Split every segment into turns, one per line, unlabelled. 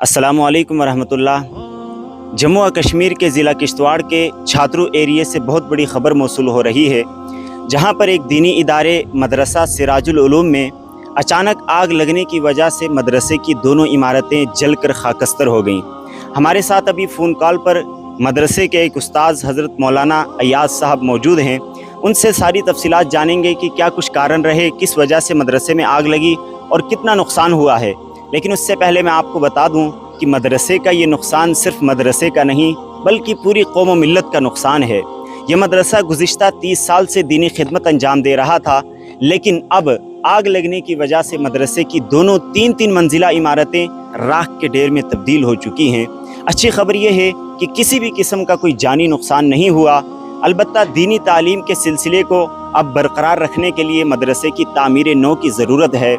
अस्सलामु अलैकुम वरहमतुल्लाह। जम्मू और कश्मीर के ज़िला किश्तवाड़ के छात्रू एरिया से बहुत बड़ी ख़बर मौसूल हो रही है, जहां पर एक दीनी इदारे मदरसा सिराजुल उलूम में अचानक आग लगने की वजह से मदरसे की दोनों इमारतें जलकर खाकस्तर हो गईं। हमारे साथ अभी फ़ोन कॉल पर मदरसे के एक उस्ताद हज़रत मौलाना अयाज साहब मौजूद हैं। उनसे सारी तफसीलात जानेंगे कि क्या कुछ कारण रहे, किस वजह से मदरसे में आग लगी और कितना नुकसान हुआ है। लेकिन उससे पहले मैं आपको बता दूं कि मदरसे का ये नुकसान सिर्फ मदरसे का नहीं बल्कि पूरी कौम व मिल्लत का नुकसान है। ये मदरसा गुज़िश्ता 30 साल से दीनी खिदमत अंजाम दे रहा था, लेकिन अब आग लगने की वजह से मदरसे की दोनों 3-3 मंजिला इमारतें राख के ढेर में तब्दील हो चुकी हैं। अच्छी खबर यह है कि किसी भी किस्म का कोई जानी नुकसान नहीं हुआ। अलबत्ता दीनी तालीम के सिलसिले को अब बरकरार रखने के लिए मदरसे की तामीर नौ की ज़रूरत है।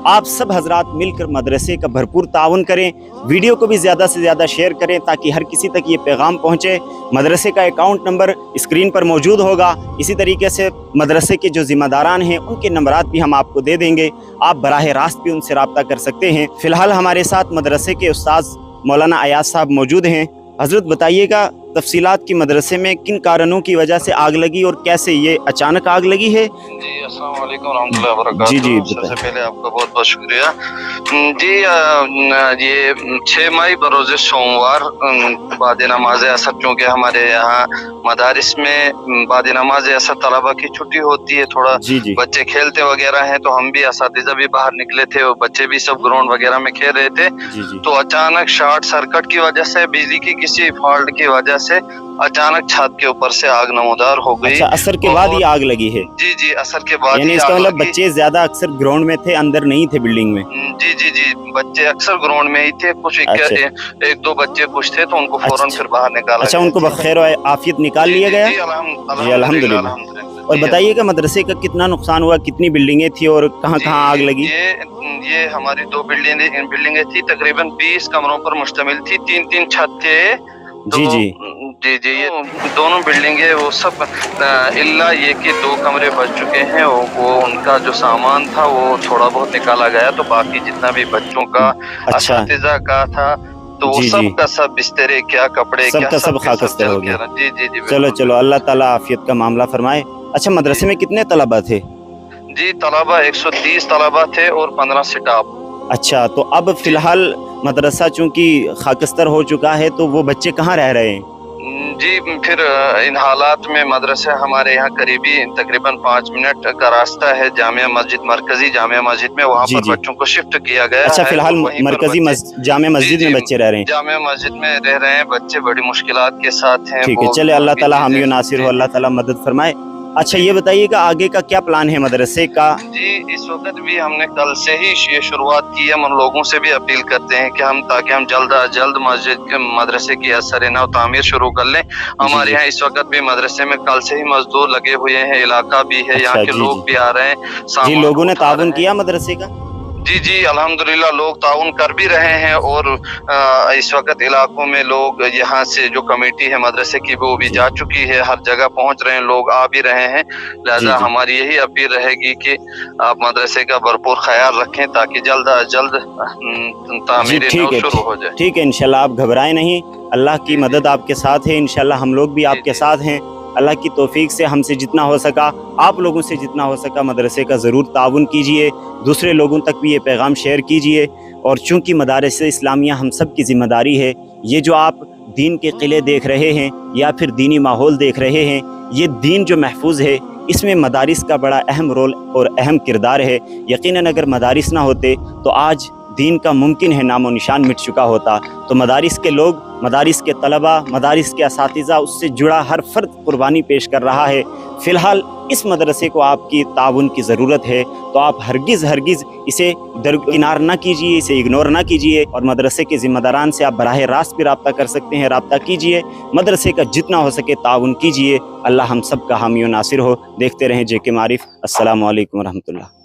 आप सब हजरात मिलकर मदरसे का भरपूर ताउन करें, वीडियो को भी ज़्यादा से ज़्यादा शेयर करें ताकि हर किसी तक ये पैगाम पहुँचे। मदरसे का अकाउंट नंबर स्क्रीन पर मौजूद होगा। इसी तरीके से मदरसे के जो ज़िम्मेदारान हैं उनके नंबरात भी हम आपको दे देंगे, आप बराह रास्त भी उनसे रब्ता कर सकते हैं। फ़िलहाल हमारे साथ मदरसे के उस्ताद मौलाना अयाज साहब मौजूद हैं। हज़रत बताइएगा तफसीलात की मदरसे में किन कारणों की वजह से आग लगी और कैसे ये अचानक आग लगी है।
जी अस्सलाम वालेकुम रहमतुल्लाहि व बरकातहू।
जी जी
सबसे पहले आपका बहुत बहुत शुक्रिया। जी ये 6 मई बरोज़ सोमवार बाद नमाज असर, चूँकि हमारे यहाँ मदारिस में बाद नमाज असर तलबा की छुट्टी होती है, थोड़ा
जी
बच्चे खेलते वगैरह हैं, तो हम भी असातिज़ा भी बाहर निकले थे और बच्चे भी सब ग्राउंड वगैरह में खेल रहे थे। तो अचानक शॉर्ट सर्किट की वजह से, बिजली की किसी फॉल्ट की वजह से अचानक छत के ऊपर से आग नमूदार हो गई।
अच्छा, असर के बाद ही आग लगी है।
जी असर के बाद,
यानी इसका मतलब बच्चे ज्यादा अक्सर ग्राउंड में थे, अंदर नहीं थे बिल्डिंग में।
जी बच्चे अक्सर ग्राउंड में ही थे। कुछ एक दो बच्चे कुछ थे तो उनको फौरन फिर बाहर निकाला।
अच्छा, उनको बखैर आफियत निकाल लिया गया। जी अल्हम्दुलिल्लाह। और बताइएगा मदरसे का कितना नुकसान हुआ, कितनी बिल्डिंगें थी और कहाँ कहाँ आग लगी।
ये हमारी 2 बिल्डिंगें थी, तकरीबन 20 कमरों पर मुश्तमिल थी, 3-3 छत थे। जी ये दोनों बिल्डिंगें वो सब इल्ला ये कि 2 कमरे बच चुके हैं। वो उनका जो सामान था वो थोड़ा बहुत निकाला गया, तो बाकी जितना भी बच्चों का असातिज़ा का था तो वो सब का सब बिस्तरे, क्या कपड़े,
सब का सब खाकस्तर हो गया। जी चलो अल्लाह ताला आफियत का मामला फरमाए। अच्छा, मदरसे में कितने तलबा थे।
जी तलबा 130 तलबा थे और 15 स्टाफ।
अच्छा, तो अब फिलहाल मदरसा चूँकि खाकस्तर हो चुका है तो वो बच्चे कहाँ रह रहे हैं।
जी फिर इन हालात में मदरसा हमारे यहाँ करीबी तकरीबन 5 मिनट का रास्ता है जामिया मस्जिद, मरकजी जामिया मस्जिद में, वहाँ पर बच्चों को शिफ्ट किया गया।
अच्छा, फिलहाल मरकजी जामिया मस्जिद में बच्चे रह रहे हैं।
जामिया मस्जिद में रह रहे हैं बच्चे, बड़ी मुश्किलात के साथ हैं।
ठीक है, चले अल्लाह ताला हामी नासिर हो, अल्लाह ताला मदद फरमाए। अच्छा, ये बताइएगा आगे का क्या प्लान है मदरसे का।
जी इस वक्त भी हमने कल से ही ये शुरुआत की है। हम लोगों से भी अपील करते हैं कि ताकि हम जल्द अज जल्द मस्जिद के मदरसे की असर नौ तामीर शुरू कर लें। हमारे यहाँ इस वक्त भी मदरसे में कल से ही मजदूर लगे हुए हैं, इलाका भी है, यहाँ के लोग भी आ रहे हैं।
जी लोगों ने ताउन किया मदरसे का।
जी अल्हम्दुलिल्लाह लोग ताउन कर भी रहे हैं और इस वक्त इलाकों में लोग यहाँ से जो कमेटी है मदरसे की वो भी जा चुकी है, हर जगह पहुँच रहे हैं, लोग आ भी रहे हैं। लिहाजा हमारी यही अपील रहेगी कि आप मदरसे का भरपूर ख्याल रखें ताकि जल्द अज जल्द तामीर शुरू हो जाए।
ठीक है, इंशाल्लाह आप घबराएं नहीं, अल्लाह की मदद आपके साथ है। इंशाल्लाह हम लोग भी आपके साथ हैं। अल्लाह की तौफीक से हमसे जितना हो सका, आप लोगों से जितना हो सका मदरसे का ज़रूर ताउन कीजिए, दूसरे लोगों तक भी ये पैगाम शेयर कीजिए। और चूँकि मदारिस इस्लामिया हम सब की ज़िम्मेदारी है, ये जो आप दीन के किले देख रहे हैं या फिर दीनी माहौल देख रहे हैं, ये दीन जो महफूज है इसमें मदारिस का बड़ा अहम रोल और अहम किरदार है। यकीनन अगर मदारिस ना होते तो आज दीन का मुमकिन है नामो निशान मिट चुका होता। तो मदारिस के लोग, मदारिस के तलबा, मदारिस के असातिज़ा, उससे जुड़ा हर फर्द कुर्बानी पेश कर रहा है। फ़िलहाल इस मदरसे को आपकी ताउन की ज़रूरत है, तो आप हरगिज़ इसे दरकिनार ना कीजिए, इसे इग्नोर ना कीजिए। और मदरसे के ज़िम्मेदारान से आप बराह रास्त भी रब्ता कर सकते हैं, रब्ता कीजिए, मदरसे का जितना हो सके ताउन कीजिए। अल्लाह हम सब का हामी नासिर हो। देखते रहें JK मारिफ। अस्सलामु अलैकुम रहमतुल्लाह।